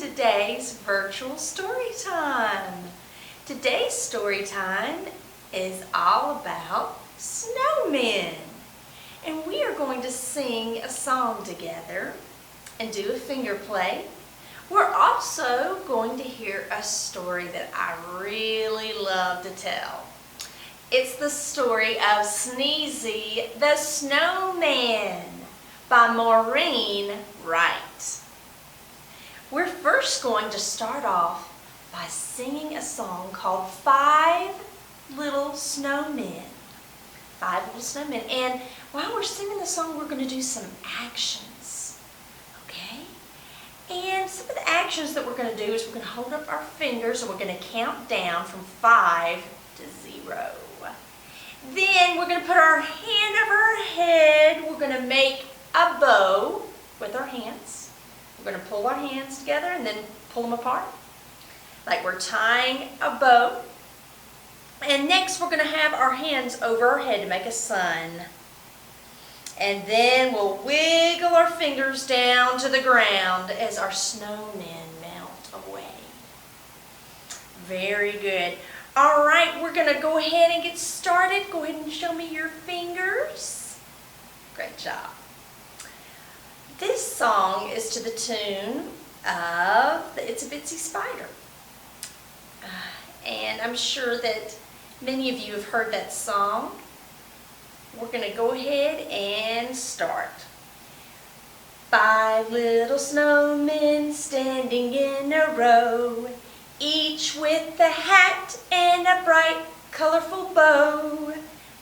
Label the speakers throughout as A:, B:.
A: today's virtual story time. Today's story time is all about snowmen. And we are going to sing a song together and do a finger play. We're also going to hear a story that I really love to tell. It's the story of Sneezy the Snowman by Maureen Wright. We're first going to start off by singing a song called Five Little Snowmen. Five Little Snowmen. And while we're singing the song, we're going to do some actions. Okay? And some of the actions that we're going to do is we're going to hold up our fingers and we're going to count down from 5 to 0. Then we're going to put our hand over our head. We're going to make a bow with our hands. We're going to pull our hands together and then pull them apart like we're tying a bow. And next we're going to have our hands over our head to make a sun. And then we'll wiggle our fingers down to the ground as our snowmen melt away. Very good. All right, we're going to go ahead and get started. Go ahead and show me your fingers. Great job. This song is to the tune of the It's a Bitsy Spider. And I'm sure that many of you have heard that song. We're going to go ahead and start. 5 little snowmen standing in a row, each with a hat and a bright, colorful bow.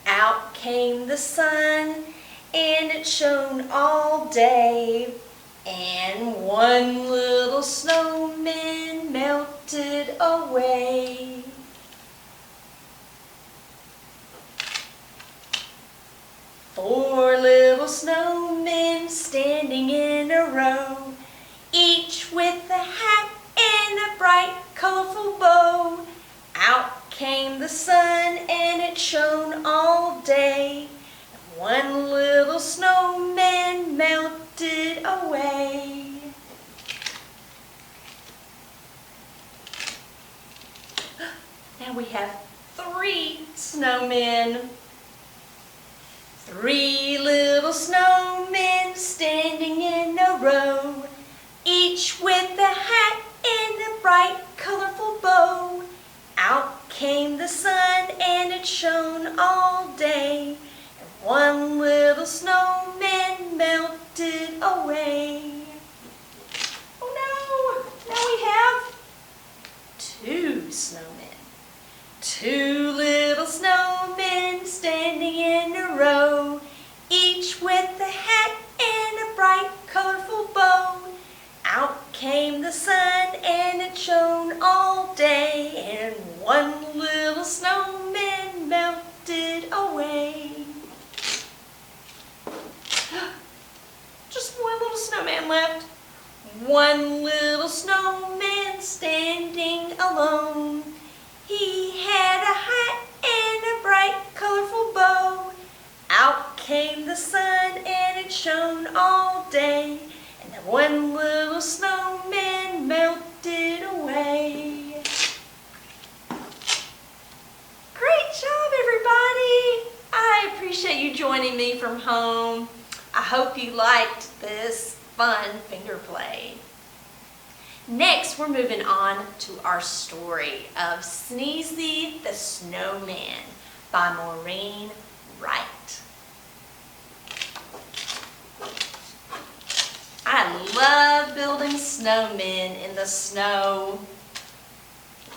A: Out came the sun, and it shone all day, and one little snowman melted away. Four little snowmen standing in a row, each with a hat and a bright, colorful bow. Out came the sun, and it shone all day. One little snowman melted away. Now we have 3 snowmen. 3 little snowmen standing in a row, each with a hat and a bright, colorful bow. Out came the sun, and it shone all day. One little snowman melted away. Oh no! Now we have 2 snowmen. 2 little snowmen standing in a row, each with a hat and a bright, colorful bow. Out came the sun, and it shone all day, and one little snowman melted away. Just one little snowman left. One little snowman standing alone. He had a hat and a bright, colorful bow. Out came the sun, and it shone all day, and that one little snowman melted away. Great job, everybody! I appreciate you joining me from home. I hope you liked this fun finger play. Next, we're moving on to our story of Sneezy the Snowman by Maureen Wright. I love building snowmen in the snow.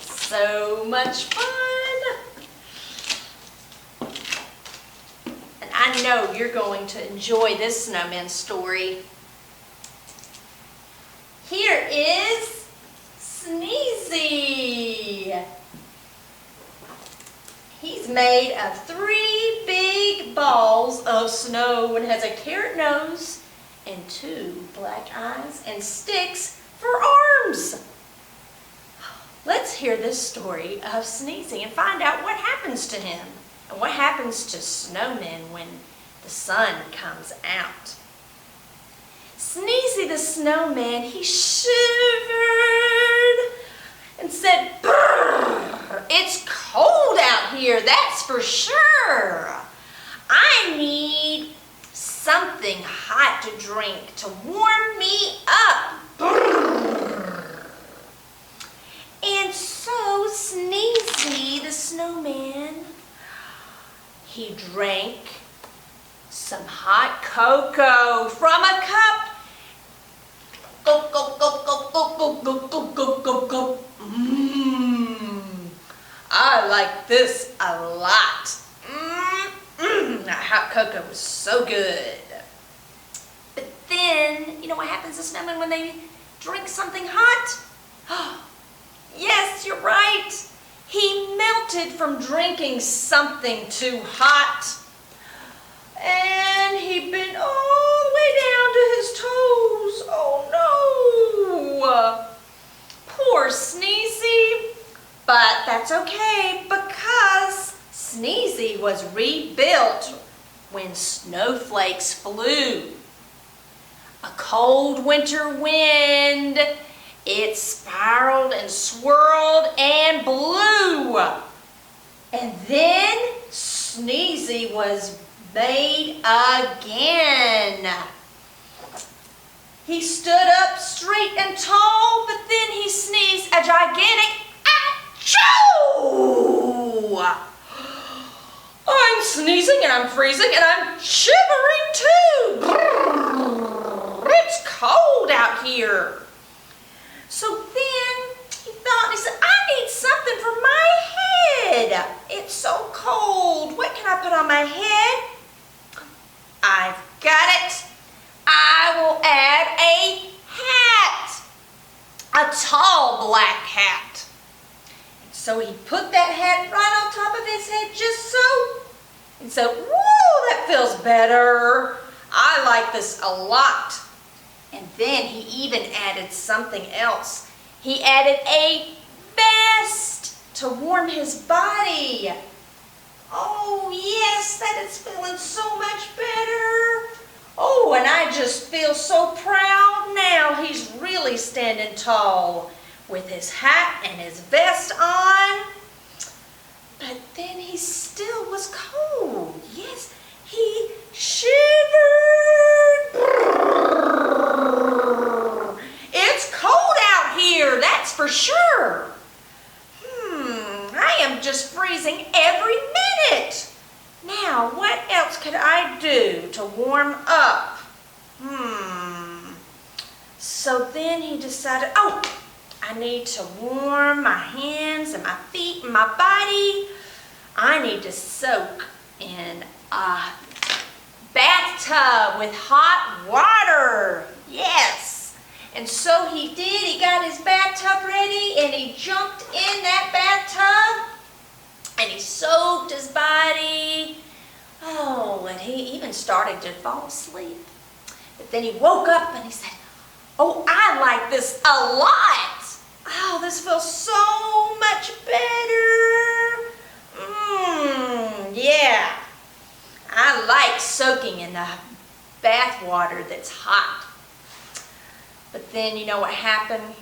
A: So much fun! And I know you're going to enjoy this snowman story. Here is Sneezy. He's made of 3 big balls of snow and has a carrot nose and 2 black eyes and sticks for arms. Let's hear this story of Sneezy and find out what happens to him and what happens to snowmen when the sun comes out. Sneezy the Snowman, he shivered for sure. I need something hot to drink to warm me up. And so Sneezy the Snowman, he drank some hot cocoa from a cup. Go, go, go, go, go, go, go, go, go, go, go. I like this a lot. That hot cocoa was so good. But then, you know what happens to snowmen when they drink something hot? Yes, you're right. He melted from drinking something too hot. And he bent all the way down to his toes. Oh no! Poor Sneezy. But that's okay because Sneezy was rebuilt when snowflakes flew. A cold winter wind, it spiraled and swirled and blew. And then Sneezy was made again. He stood up straight and tall, but then he sneezed a gigantic achoo! I'm sneezing and I'm freezing and I'm shivering too. It's cold out here. So then he thought, he said, I need something for my head. It's so cold. What can I put on my head? I've got it. I will add a hat. A tall black hat. So he put that hat right on top of his head just so. And so, whoa, that feels better. I like this a lot. And then he even added something else. He added a vest to warm his body. Oh yes, that is feeling so much better. Oh, and I just feel so proud now. He's really standing tall with his hat and his vest on. But then he still was cold. Yes, he shivered. It's cold out here, that's for sure. I am just freezing every minute. Now, what else could I do to warm up? So then he decided, oh, I need to warm my hands and my feet and my body. I need to soak in a bathtub with hot water. Yes. And so he did. He got his bathtub ready and he jumped in that bathtub and he soaked his body. Oh, and he even started to fall asleep. But then he woke up and he said, oh, I like this a lot. Oh, this feels so much better. Yeah. I like soaking in the bath water that's hot. But then you know what happened?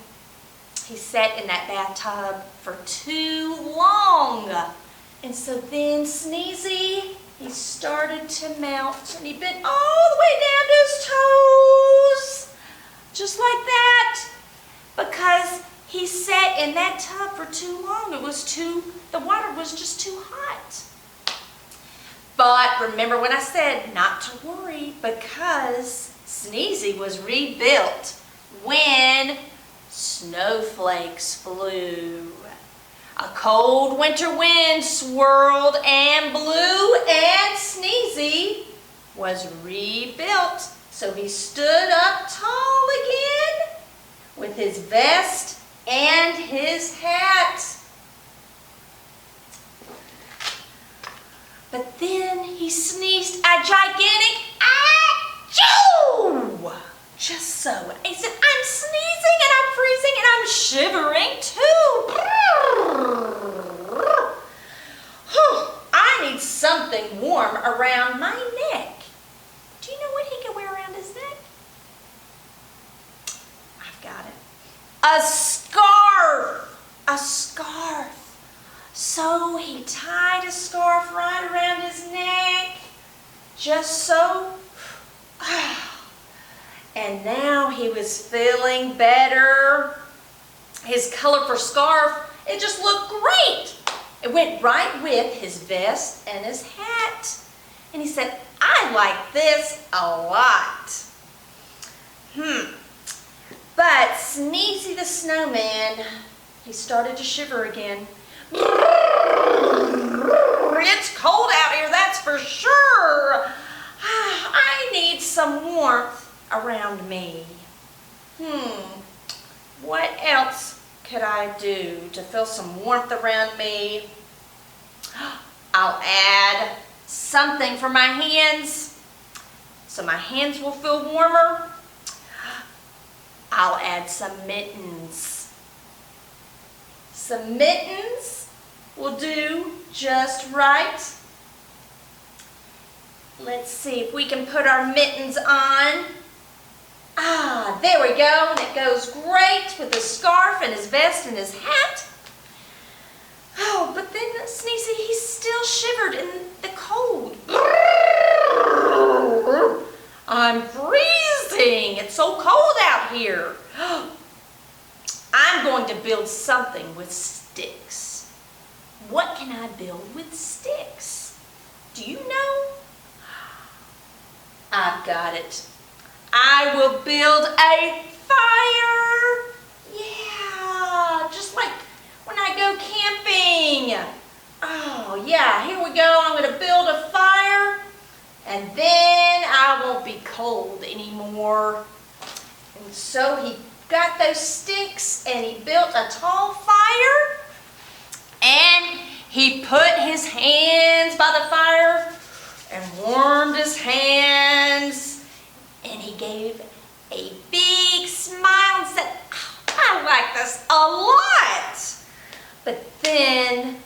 A: He sat in that bathtub for too long. And so then Sneezy, he started to melt and he bent all the way down to his toes. Just like that. Because he sat in that tub for too long. The water was just too hot. But remember when I said not to worry because Sneezy was rebuilt when snowflakes flew. A cold winter wind swirled and blew and Sneezy was rebuilt. So he stood up tall again with his vest and his hat. But then he sneezed a gigantic achoo! Just so. He said, I'm sneezing and I'm freezing and I'm shivering too. I need something warm around my neck. Do you know what he can wear around his neck? I've got it. A scarf. A scarf. So he tied a scarf right around his neck, just so. And now he was feeling better. His colorful scarf, it just looked great. It went right with his vest and his hat. And he said, I like this a lot. But Sneezy the Snowman, he started to shiver again. It's cold out here, that's for sure. I need some warmth around me. What else could I do to feel some warmth around me? I'll add something for my hands so my hands will feel warmer. I'll add some mittens. Some mittens will do just right. Let's see if we can put our mittens on. There we go, and it goes great with his scarf and his vest and his hat. Oh, but then Sneezy, he still shivered in the cold. I'm freezing. It's so cold out here. I'm going to build something with sticks. What can I build with sticks? Do you know? I've got it. I will build a fire. Yeah, just like when I go camping. Oh yeah, here we go. I'm going to build a fire, and then I won't be cold anymore. And so he got those sticks and he built a tall fire, and he put his hands by the fire and warmed his hands. And he gave a big smile and said, I like this a lot. But then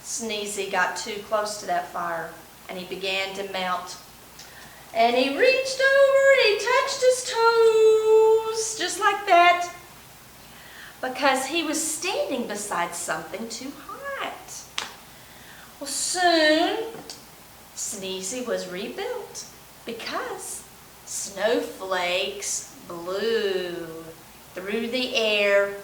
A: Sneezy got too close to that fire and he began to melt. And he reached over and he touched his toes, just like that, because he was standing beside something too hot. Well, soon Sneezy was rebuilt, because snowflakes blew through the air,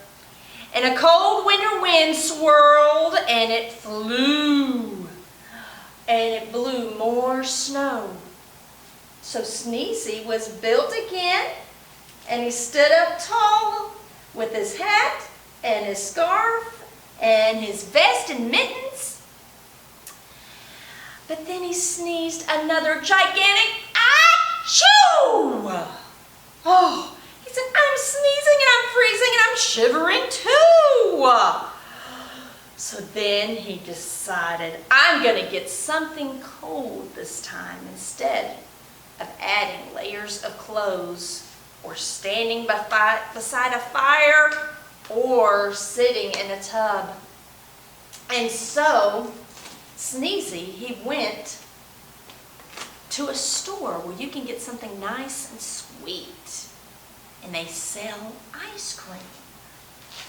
A: and a cold winter wind swirled, and it flew, and it blew more snow. So Sneezy was built again, and he stood up tall with his hat and his scarf and his vest and mittens. But then he sneezed another gigantic achoo! Oh, he said, I'm sneezing and I'm freezing and I'm shivering too. So then he decided, I'm going to get something cold this time instead of adding layers of clothes or standing beside a fire or sitting in a tub. And so Sneezy, he went to a store where you can get something nice and sweet, and they sell ice cream.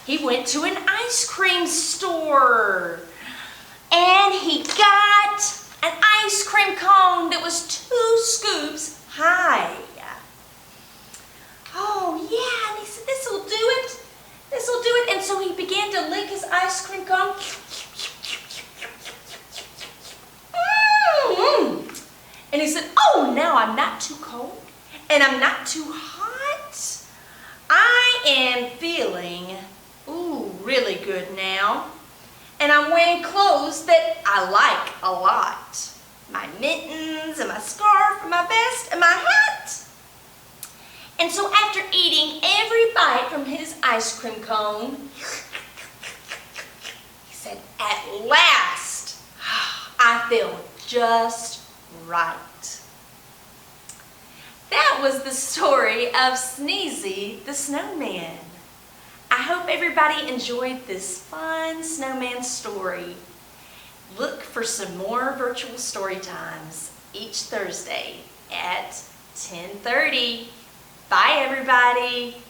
A: He went to an ice cream store, and he got an ice cream cone that was 2 scoops high. Oh yeah, and he said, this'll do it. This'll do it. And so he began to lick his ice cream cone. And he said, oh, now I'm not too cold and I'm not too hot. I am feeling, really good now. And I'm wearing clothes that I like a lot. My mittens and my scarf and my vest and my hat. And so after eating every bite from his ice cream cone, he said, at last, I feel just right. That was the story of Sneezy the Snowman. I hope everybody enjoyed this fun snowman story. Look for some more virtual story times each Thursday at 10:30. Bye, everybody.